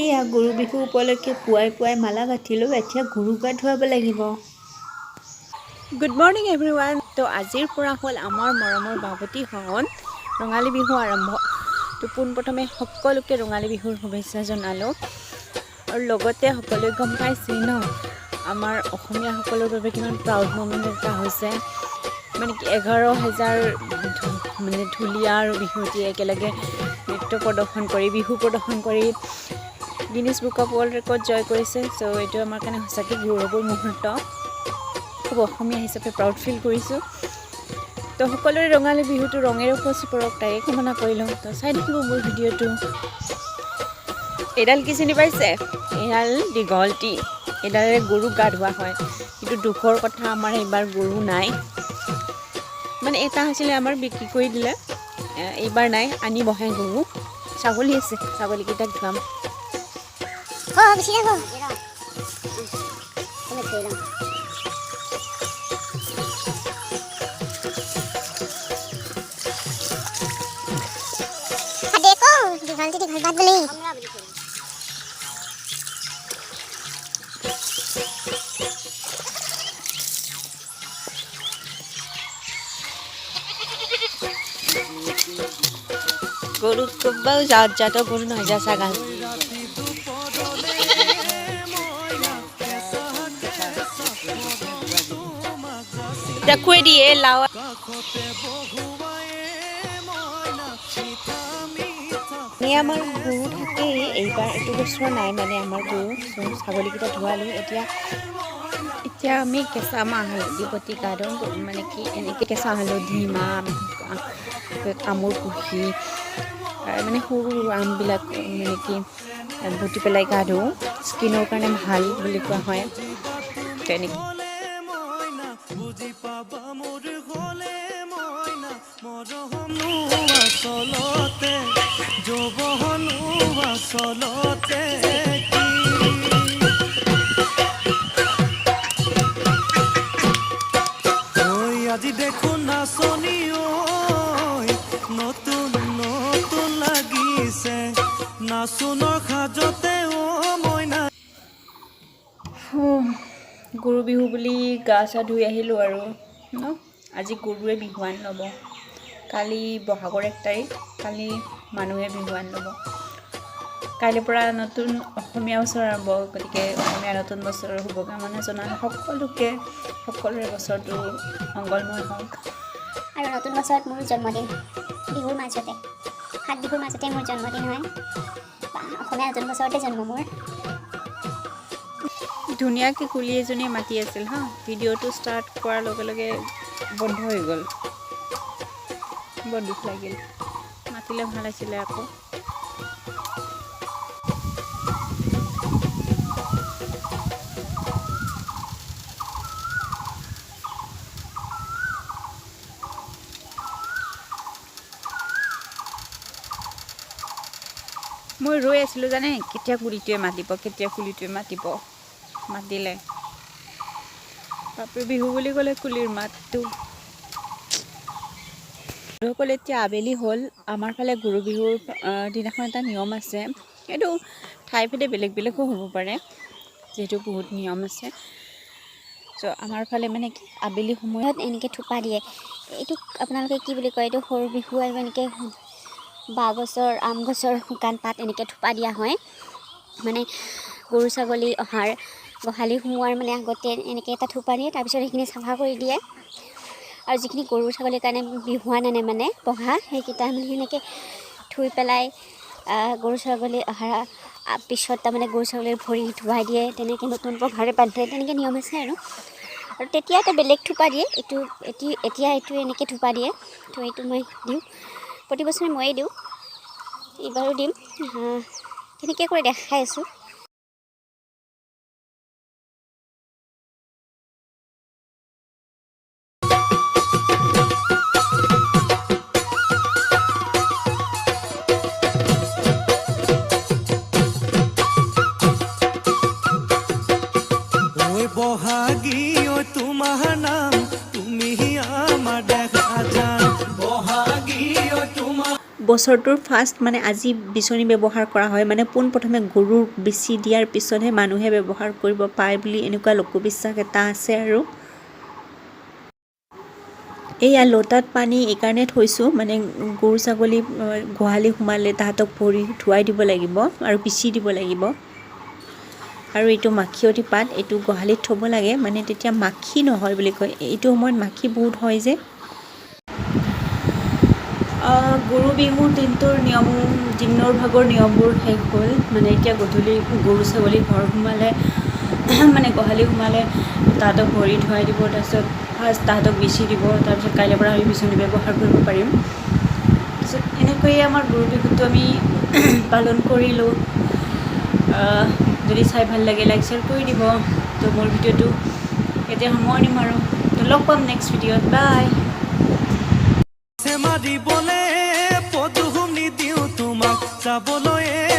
এয়া গৰু বিহু উপলক্ষে পুৱাই পুৱাই মালা গাঁঠিলোঁ। এতিয়া গৰু গা ধুৱাব লাগিব। Good morning everyone. তো আজিৰ পৰা হ'ল আমাৰ মৰমৰ বাবুটিহঁত ৰঙালী বিহু আৰম্ভ। তো পোনপ্ৰথমে সকলোকে ৰঙালী বিহুৰ শুভেচ্ছা জনালোঁ। আৰু লগতে সকলোৱে গম পাইছেই ন, আমাৰ অসমীয়াসকলৰ বাবে কিমান প্ৰাউড মমেণ্ট এটা হৈছে। মানে কি 11,000 মানে ঢুলীয়া আৰু বিহুৱতীয়ে একেলগে নৃত্য প্ৰদৰ্শন কৰি বিহু প্ৰদৰ্শন কৰি Guinness book of world record জয় কৰিছে। চ' এইটো আমাৰ কাৰণে সঁচাকৈ গৌৰৱৰ মুহূৰ্ত। খুব অসমীয়া হিচাপে প্ৰাউড ফিল কৰিছোঁ। তো সকলোৰে ৰঙালী বিহুটো ৰঙেৰে উপচি পৰক তাৰে কামনা কৰি লওঁ। তো চাই থাকিব মোৰ ভিডিঅ'টো। এইডাল কি চিনি পাইছে? এইডাল দীঘলটি। এইডালেৰে গৰুক গা ধোৱা হয়। কিন্তু দুখৰ কথা, আমাৰ এইবাৰ গৰু নাই। মানে এটা হৈছিলে আমাৰ বিক্ৰী কৰি দিলে, এইবাৰ নাই, আনিবহে গৰু। ছাগলী আছে, ছাগলীকেইটাক ধুৱাম। গৰু খুব জাত জাত গৰু নয়, যা ছাগাল। দেখুৱে দিয়ে লাও আমাৰ গৰু থাকেই। এইবাৰ এইটো বছৰ নাই মানে আমাৰ গৰু। ছাগলীকেইটা ধোৱালোঁ। এতিয়া আমি কেঁচা মাহ হালধি বটি গা ধুওঁ। মানে কি এনেকৈ কেঁচা হালধি, মাহ, তামোল কুহি, মানে সৰু সৰু আমবিলাক মানে কি বটি পেলাই গা ধুওঁ। স্কিনৰ কাৰণে ভাল বুলি কোৱা হয়। তেনেকৈ আজি দেখোন নাচনি নতুন নতুন লাগিছে নাচনৰ সাজতে মইনা। গৰু বিহু বুলি গা চা ধুই আহিলোঁ আৰু ন। আজি গৰুৱে বিহুৱান ল'ব। কালি বহাগৰ 1 তাৰিখ, কালি মানুহে বিহুৱান ল'ব। কাইলৈৰ পৰা নতুন অসমীয়া বছৰ আৰম্ভ। গতিকে অসমীয়া নতুন বছৰৰ শুভকামনা জনালোঁ সকলোকে। সকলোৰে বছৰটো মংগলময় হওক। আৰু নতুন বছৰত মোৰ জন্মদিন, বিহুৰ মাজতে, 7 বিহুৰ মাজতে মোৰ জন্মদিন হয়। অসমীয়া নতুন বছৰতে জন্ম মোৰ। ধুনীয়াকৈ কুলি এজনীয়ে মাতি আছিল হা। ভিডিঅ'টো ষ্টাৰ্ট কৰাৰ লগে লগে বন্ধ হৈ গ'ল। বৰ দুখ লাগিল। মাতিলে ভাল আছিলে আকৌ। মই ৰৈ আছিলোঁ জানে, কেতিয়া কুলিটোৱে মাতিব, কেতিয়া কুলিটোৱে মাতিব। মাতিলে। বাপৰে, বিহু বুলি ক'লে কুলিৰ মাতটো। সকল এতিয়া আবেলি হ'ল। আমাৰ ফালে গৰু বিহুৰ দিনাখন এটা নিয়ম আছে। এইটো ঠাইভেদে বেলেগ বেলেগো হ'ব পাৰে, যিহেতু বহুত নিয়ম আছে। চ' আমাৰ ফালে মানে কি আবেলি সময়ত এনেকৈ থোপা দিয়ে। এইটো আপোনালোকে কি বুলি কয়? এইটো সৰু বিহু। আৰু এনেকৈ বাঁহ গছৰ, আম গছৰ শুকান পাত এনেকৈ থোপা দিয়া হয়। মানে গৰু ছাগলী অহাৰ, গোহালি সোমোৱাৰ মানে আগতে এনেকৈ এটা থোপা দিয়ে। তাৰপিছত সেইখিনি চাফা কৰি দিয়ে। আৰু যিখিনি গৰু ছাগলীৰ কাৰণে বিহুৱান আনে মানে পঘা, সেইকেইটা মানে সেনেকৈ থুই পেলাই গৰু ছাগলী অহাৰ পিছত তাৰমানে গৰু ছাগলীৰ ভৰি ধুৱাই দিয়ে। তেনেকৈ নতুন পঘাৰে বান্ধে। তেনেকৈ নিয়ম আছে আৰু তেতিয়া এটা বেলেগ থোপা দিয়ে। এতিয়া এইটো এনেকৈ থোপা দিয়ে। তো এইটো মই দিওঁ, প্ৰতি বছৰে ময়ে দিওঁ, এইবাৰো দিম। তেনেকৈ কৰি দেখাই আছোঁ। বহাগী তোমাৰ নাম তুমি আমাৰ দেখা যান। বহাগী তোমাৰ বছৰটোৰ ফাৰ্ষ্ট মানে আজি বিচনী ব্যৱহাৰ কৰা হয় মানে পোনপ্ৰথমে গৰুক বিচি দিয়াৰ পিছতহে মানুহে ব্যৱহাৰ কৰিব পায় বুলি এনেকুৱা লোকবিশ্বাস এটা আছে আৰু এয়া লোটাত পানী এইকাৰণে থৈছোঁ মানে গৰু ছাগলী গোহালি সোমালে তাহাঁতক ভৰি ধুৱাই দিব লাগিব আৰু বিচি দিব লাগিব আৰু এইটো মাখিয়তী পাত এইটো গোহালিত থ'ব লাগে মানে তেতিয়া মাখি নহয় বুলি কয় এইটো সময়ত মাখি বহুত হয় যে গৰু বিহুৰ দিনটোৰ দিনৰ ভাগৰ নিয়মবোৰ শেষ হ'ল মানে এতিয়া গধূলি গৰু ছাগলী ঘৰ সোমালে মানে গোহালি সোমালে তাহাঁতক ভৰি ধুৱাই দিব তাৰপিছত ফাৰ্ষ্ট তাহাঁতক বিচি দিব তাৰপিছত কাইলৈৰ পৰা আমি বিচনী ব্যৱহাৰ কৰিব পাৰিম তাৰপিছত এনেকৈয়ে আমাৰ গৰু বিহুটো আমি পালন কৰিলোঁ যদি চাই ভাল লাগে লাইক শ্বেয়াৰ কৰি দিব তো মোৰ ভিডিঅ'টো এতিয়া সামৰণি মাৰোঁ তো লগ পাম নেক্সট ভিডিঅ'ত বাই মাৰিবলে পদুম নিদিওঁ তোমাক যাবলৈ